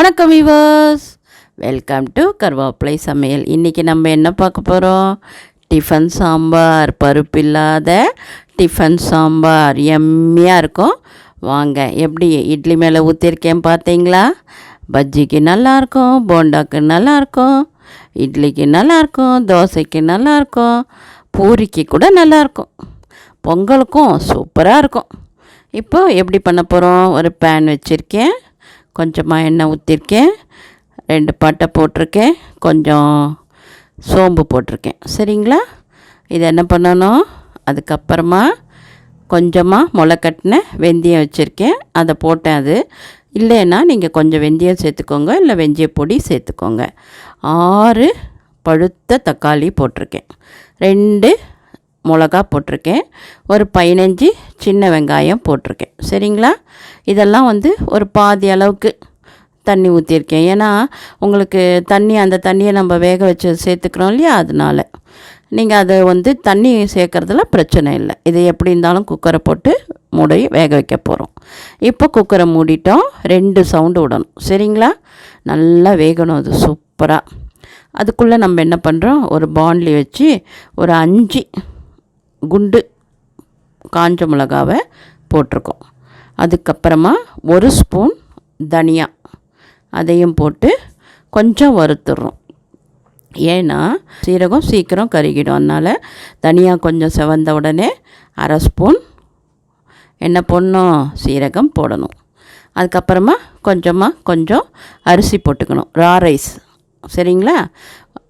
வணக்கம் viewers, welcome to கருவேப்பிலை சமையல். இன்றைக்கி நம்ம என்ன பார்க்க போகிறோம்? டிஃபன் சாம்பார். பருப்பு இல்லாத டிஃபன் சாம்பார் எம்மியாக இருக்கும். வாங்க, எப்படி இட்லி மேலே ஊற்றிருக்கேன் பார்த்தீங்களா? பஜ்ஜிக்கு நல்லாயிருக்கும், போண்டாக்கு நல்லாயிருக்கும், இட்லிக்கு நல்லாயிருக்கும், தோசைக்கு நல்லாயிருக்கும், பூரிக்கு கூட நல்லாயிருக்கும், பொங்கலுக்கும் சூப்பராக இருக்கும். இப்போ எப்படி பண்ண போகிறோம்? ஒரு பேன் வச்சுருக்கேன், கொஞ்சமாக எண்ணெய் ஊற்றிருக்கேன், 2 பட்டை போட்டிருக்கேன், கொஞ்சம் சோம்பு போட்டிருக்கேன். சரிங்களா? இது என்ன பண்ணணும்? அதுக்கப்புறமா கொஞ்சமாக முளைக்கட்டின வெந்தயம் வச்சுருக்கேன், அதை போட்டேன். அது இல்லைன்னா நீங்கள் கொஞ்சம் வெந்தயம் சேர்த்துக்கோங்க, இல்லை வெந்தய பொடி சேர்த்துக்கோங்க. 6 பழுத்த தக்காளி போட்டிருக்கேன், 2 மிளகா போட்டிருக்கேன், ஒரு 15 சின்ன வெங்காயம் போட்டிருக்கேன். சரிங்களா? இதெல்லாம் ஒரு பாதி அளவுக்கு தண்ணி ஊற்றிருக்கேன். ஏன்னா உங்களுக்கு அந்த தண்ணியை நம்ம வேக வச்சு சேர்த்துக்கிறோம் இல்லையா, அதனால் நீங்கள் அதை தண்ணி சேர்க்குறதுல பிரச்சனை இல்லை. இது எப்படி இருந்தாலும் குக்கரை போட்டு மூடி வேக வைக்க போகிறோம். இப்போ குக்கரை மூடிட்டோம், 2 சவுண்டு விடணும். சரிங்களா? நல்லா வேகணும் அது சூப்பராக. அதுக்குள்ளே நம்ம என்ன பண்ணுறோம்? ஒரு பாண்ட்லி வச்சு ஒரு 5 குண்டு காஞ்ச மிளகாவை போட்டிருக்கோம். அதுக்கப்புறமா 1 ஸ்பூன் தனியா, அதையும் போட்டு கொஞ்சம் வறுத்துடுறோம். ஏன்னா சீரகம் சீக்கிரம் கருகிடும், அதனால் தனியா கொஞ்சம் செவந்த உடனே 1/2 ஸ்பூன் என்ன போடணும்? சீரகம் போடணும். அதுக்கப்புறமா கொஞ்சம் அரிசி போட்டுக்கணும், ரா ரைஸ். சரிங்களா?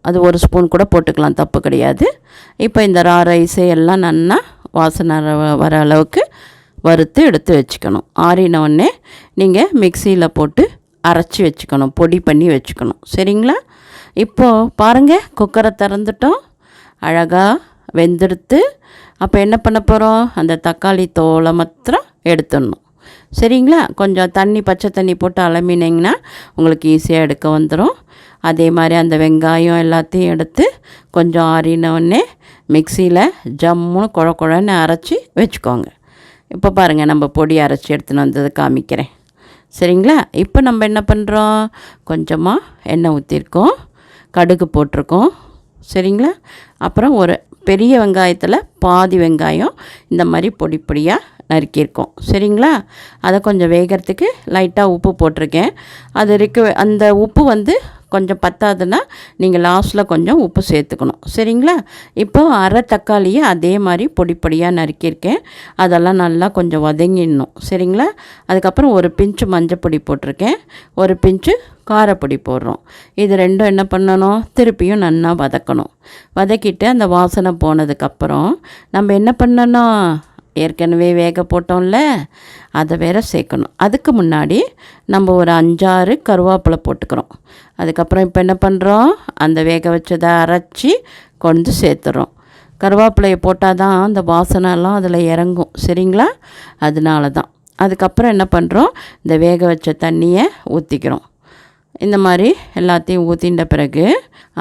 அது 1 ஸ்பூன் கூட போட்டுக்கலாம், தப்பு கிடையாது. இப்போ இந்த ரா ரைஸை எல்லாம் நல்லா வாசனை வர அளவுக்கு வறுத்து எடுத்து வச்சுக்கணும். ஆறினோடனே நீங்கள் மிக்சியில் போட்டு அரைச்சி வச்சுக்கணும், பொடி பண்ணி வச்சுக்கணும். சரிங்களா? இப்போது பாருங்கள், குக்கரை திறந்துட்டோம், அழகாக வெந்தெடுத்து. அப்போ என்ன பண்ண போகிறோம்? அந்த தக்காளி தோலை மாத்திரம் எடுத்துடணும். சரிங்களா? கொஞ்சம் தண்ணி, பச்சை தண்ணி போட்டு அலம்பினீங்கன்னா உங்களுக்கு ஈஸியாக எடுக்க வந்துடும். அதே மாதிரி அந்த வெங்காயம் எல்லாத்தையும் எடுத்து கொஞ்சம் ஆறினோடனே மிக்சியில் ஜம்முன்னு குழன்னு அரைச்சி வச்சுக்கோங்க. இப்போ பாருங்கள், நம்ம பொடி அரைச்சி எடுத்துன்னு வந்தது காமிக்கிறேன். சரிங்களா? இப்போ நம்ம என்ன பண்ணுறோம்? கொஞ்சமாக எண்ணெய் ஊற்றிருக்கோம், கடுகு போட்டிருக்கோம். சரிங்களா? அப்புறம் ஒரு பெரிய வெங்காயத்தில் பாதி வெங்காயம் இந்த மாதிரி பொடி பொடியாக நறுக்கியிருக்கோம். சரிங்களா? அதை கொஞ்சம் வேகிறதுக்கு லைட்டாக உப்பு போட்டிருக்கேன். அந்த உப்பு கொஞ்சம் பத்தாதுன்னா நீங்கள் லாஸ்ட்டில் கொஞ்சம் உப்பு சேர்த்துக்கணும். சரிங்களா? இப்போது அரை தக்காளியை அதே மாதிரி பொடி பொடியாக நறுக்கியிருக்கேன், அதெல்லாம் நல்லா கொஞ்சம் வதங்கிடணும். சரிங்களா? அதுக்கப்புறம் ஒரு பிஞ்சு மஞ்சப்பொடி போட்டிருக்கேன், ஒரு பிஞ்சு காரப்பொடி போடுறோம். இது ரெண்டும் என்ன பண்ணணும்? திருப்பியும் நல்லா வதக்கணும். வதக்கிட்டு அந்த வாசனை போனதுக்கப்புறம் நம்ம என்ன பண்ணணும்? ஏற்கனவே வேக போட்டோம்ல, அதை வேற சேர்க்கணும். அதுக்கு முன்னாடி நம்ம ஒரு 5-6 கருவேப்பிலை போட்டுக்கிறோம். அதுக்கப்புறம் இப்போ என்ன பண்ணுறோம்? அந்த வேக வச்சதை அரைச்சி கொண்டு சேர்த்துறோம். கருவேப்பிலையை போட்டால் தான் அந்த வாசனைலாம் அதில் இறங்கும். சரிங்களா? அதனால தான். அதுக்கப்புறம் என்ன பண்ணுறோம்? இந்த வேக வச்ச தண்ணியை ஊற்றிக்கிறோம். இந்த மாதிரி எல்லாத்தையும் ஊற்றின்ற பிறகு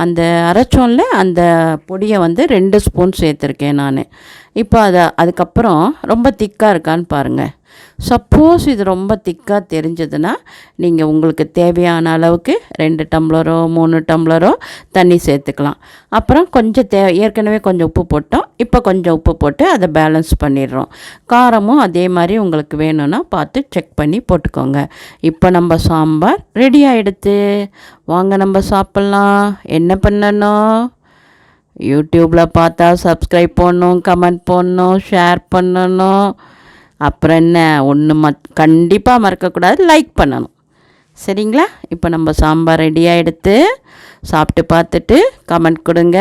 அந்த அரைச்சோன்ல அந்த பொடியை 2 ஸ்பூன் சேர்த்துருக்கேன் நான். இப்போ அதுக்கப்புறம் ரொம்ப திக்காக இருக்கான்னு பாருங்கள். சப்போஸ் இது ரொம்ப திக்காக தெரிஞ்சதுன்னா நீங்கள் உங்களுக்கு தேவையான அளவுக்கு 2 டம்ளரோ 3 டம்ளரோ தண்ணி சேர்த்துக்கலாம். அப்புறம் கொஞ்சம் ஏற்கனவே கொஞ்சம் உப்பு போட்டோம், இப்போ கொஞ்சம் உப்பு போட்டு அதை பேலன்ஸ் பண்ணிடுறோம். காரமும் அதே மாதிரி உங்களுக்கு வேணும்னா பார்த்து செக் பண்ணி போட்டுக்கோங்க. இப்போ நம்ம சாம்பார் ரெடி ஆகிடுது. வாங்க நம்ம சாப்பிட்லாம். என்ன பண்ணணும்? யூடியூப்பில் பார்த்தா சப்ஸ்கிரைப் பண்ணணும், கமெண்ட் பண்ணணும், ஷேர் பண்ணணும். அப்புறம் என்ன, ஒன்று கண்டிப்பாக மறக்கக்கூடாது, லைக் பண்ணணும். சரிங்களா? இப்போ நம்ம சாம்பார் ரெடியாக எடுத்து சாப்பிட்டு பார்த்துட்டு கமெண்ட் கொடுங்க.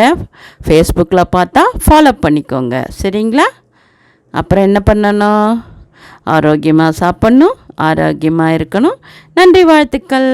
ஃபேஸ்புக்கில் பார்த்தா ஃபாலோ பண்ணிக்கோங்க. சரிங்களா? அப்புறம் என்ன பண்ணணும்? ஆரோக்கியமாக சாப்பிட்ணும், ஆரோக்கியமாக இருக்கணும். நன்றி, வாழ்த்துக்கள்.